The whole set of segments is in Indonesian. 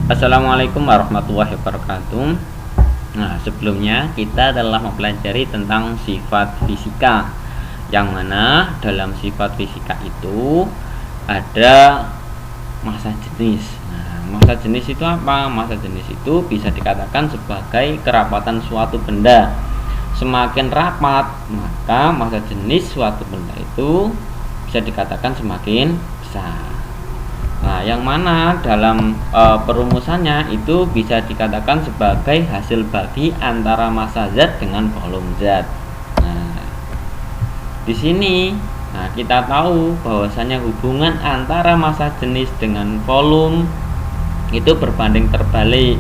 Assalamualaikum warahmatullahi wabarakatuh. Nah, sebelumnya kita telah mempelajari tentang sifat fisika, yang mana dalam sifat fisika itu ada massa jenis. Nah, massa jenis itu apa? Massa jenis itu bisa dikatakan sebagai kerapatan suatu benda. Semakin rapat, maka massa jenis suatu benda itu bisa dikatakan semakin besar. Nah, yang mana dalam perumusannya itu bisa dikatakan sebagai hasil bagi antara massa zat dengan volume zat. Nah, di sini kita tahu bahwasanya hubungan antara massa jenis dengan volume itu berbanding terbalik.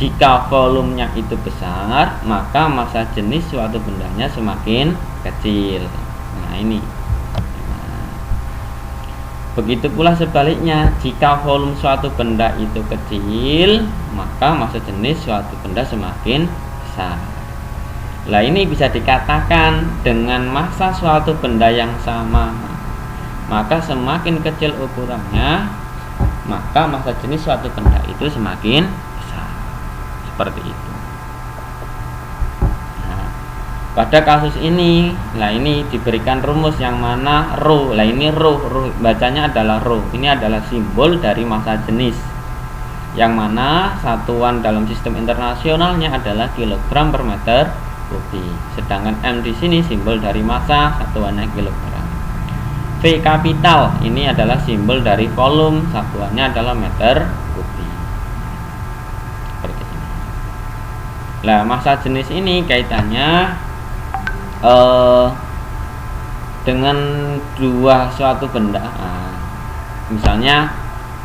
Jika volumenya itu besar, maka massa jenis suatu bendanya semakin kecil. Nah, ini. Begitu pula sebaliknya, jika volume suatu benda itu kecil, maka massa jenis suatu benda semakin besar. Nah, ini bisa dikatakan dengan massa suatu benda yang sama, maka semakin kecil ukurannya, maka massa jenis suatu benda itu semakin besar. Seperti itu. Pada kasus ini, ini diberikan rumus yang mana rho. Ini rho bacanya adalah rho. Ini adalah simbol dari massa jenis, yang mana satuan dalam sistem internasionalnya adalah kilogram per meter kubik. Sedangkan M di sini simbol dari massa, satuannya kilogram. V kapital ini adalah simbol dari volume, satuannya adalah meter kubik. Seperti ini. Nah, massa jenis ini kaitannya dengan dua suatu benda. Misalnya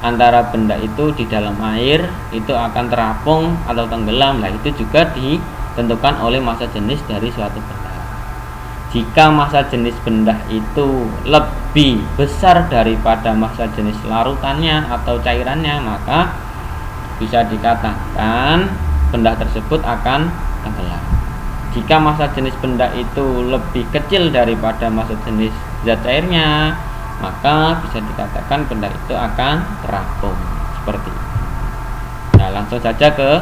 antara benda itu di dalam air itu akan terapung atau tenggelam. Itu juga ditentukan oleh massa jenis dari suatu benda. Jika massa jenis benda itu lebih besar daripada massa jenis larutannya atau cairannya, maka bisa dikatakan benda tersebut akan tenggelam. Jika massa jenis benda itu lebih kecil daripada massa jenis zat cairnya, maka bisa dikatakan benda itu akan terapung. Seperti itu. Nah, langsung saja ke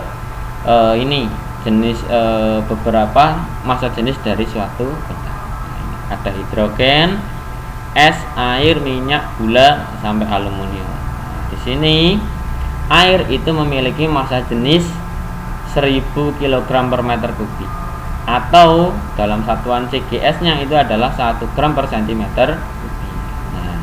ini jenis beberapa massa jenis dari suatu benda. Ada hidrogen, es, air, minyak, gula, sampai aluminium. Di sini air itu memiliki massa jenis 1000 kg per meter kubik, atau dalam satuan CGS-nya itu adalah 1 gram per centimeter kubik. Nah,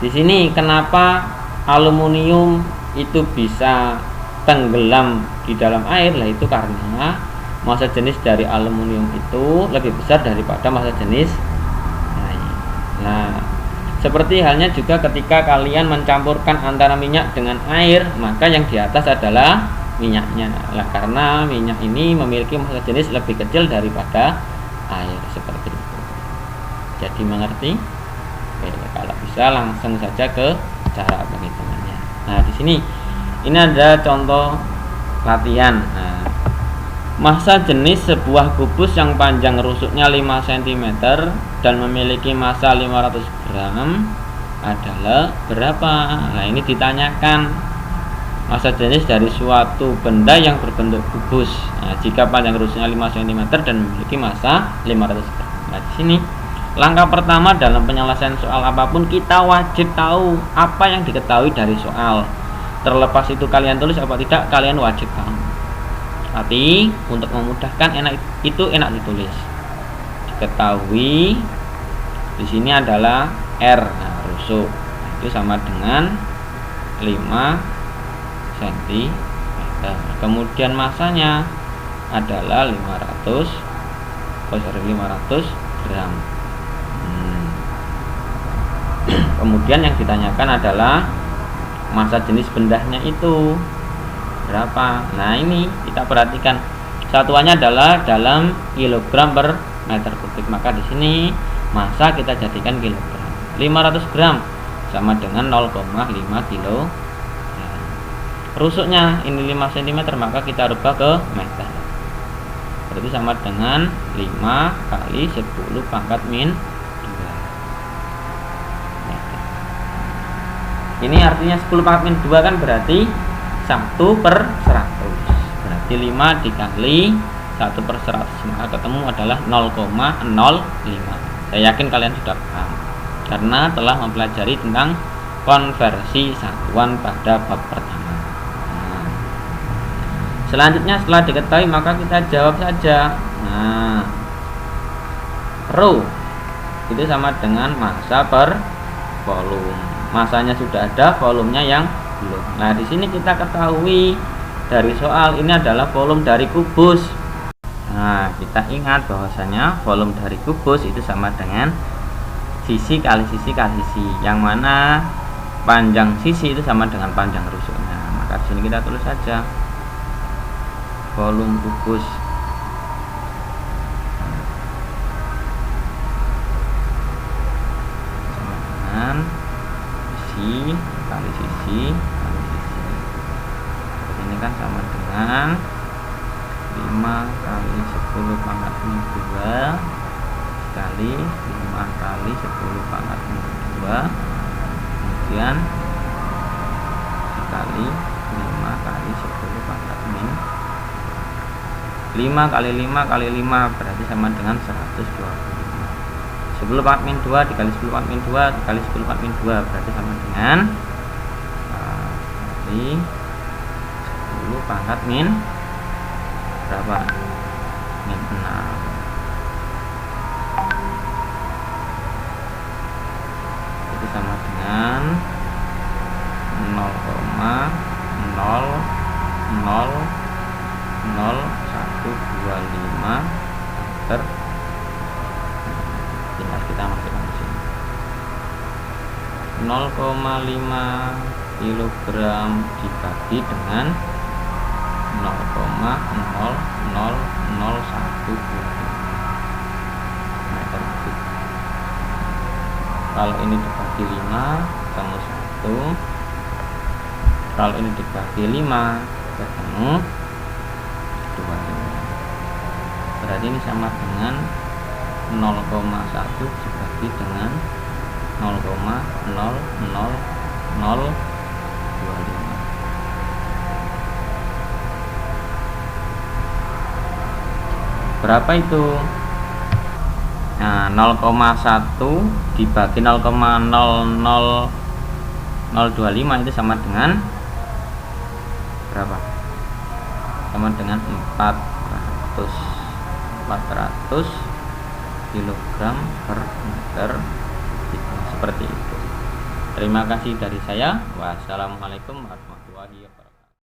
di sini kenapa aluminium itu bisa tenggelam di dalam air? Itu karena massa jenis dari aluminium itu lebih besar daripada massa jenis air. Nah, seperti halnya juga ketika kalian mencampurkan antara minyak dengan air, maka yang di atas adalah minyaknya. Karena minyak ini memiliki massa jenis lebih kecil daripada air. Seperti itu. Jadi mengerti? Oke, kalau bisa langsung saja ke cara penghitungannya. Nah, di sini ini ada contoh latihan. Nah, massa jenis sebuah kubus yang panjang rusuknya 5 cm dan memiliki massa 500 gram adalah berapa? Nah, ini ditanyakan massa jenis dari suatu benda yang berbentuk kubus. Nah, jika panjang rusuknya 5 cm dan memiliki massa 500 gram. Nah, di sini langkah pertama dalam penyelesaian soal apapun, kita wajib tahu apa yang diketahui dari soal. Terlepas itu kalian tulis apa tidak, kalian wajib tahu. Tapi untuk memudahkan enak ditulis. Diketahui di sini adalah R. Nah, rusuk itu sama dengan 5 cm. Kemudian massanya adalah 500 gram. Kemudian yang ditanyakan adalah massa jenis bendanya itu berapa. Nah, ini kita perhatikan satuannya adalah dalam kilogram per meter kubik. Maka di sini massa kita jadikan kilogram. 500 gram sama dengan 0,5 kg. Rusuknya ini 5 cm, maka kita rubah ke meter. Berarti sama dengan 5 kali 10 pangkat min 2 meter. Ini artinya 10 pangkat min 2 kan berarti 1/100. Berarti 5 dikali 1/100, maka ketemu adalah 0,05. Saya yakin kalian sudah paham karena telah mempelajari tentang konversi satuan pada bab pertama. Nah, selanjutnya setelah diketahui maka kita jawab saja. Nah, rho itu sama dengan massa per volume. Massanya sudah ada, volumenya yang belum. Nah, di sini kita ketahui dari soal ini adalah volume dari kubus. Nah, kita ingat bahwasanya volume dari kubus itu sama dengan sisi kali sisi kali sisi, yang mana panjang sisi itu sama dengan panjang rusuknya. Maka di sini kita tulis saja volume kubus sama dengan sisi kali sisi kali sisi. Ini kan sama dengan 5 kali 10 pangkat min 2 kali 5 kali 10 pangkat min 2, kemudian dikali 5 kali 10 pangkat min 5 kali 5 kali 5 berarti sama dengan 125. 10 pangkat min 2 dikali 10 pangkat min 2 dikali 10 pangkat min 2 berarti sama dengan kali 10 pangkat min berapa? Min 6. Itu sama dengan 0,0000125 meter. Tinggal kita masukkan di sini. 0,5 kilogram dibagi dengan 0,00001 meter kubik. Kalau ini dibagi 5 ketemu 1. Kalau ini dibagi 5 ketemu 25. Berarti ini sama dengan 0,1 dibagi dengan 0,00025. Berapa itu? Nah, 0,1 dibagi 0,00025 itu sama dengan berapa? Sama dengan 400 kilogram per meter. Seperti itu. Terima kasih dari saya. Wassalamualaikum warahmatullahi wabarakatuh.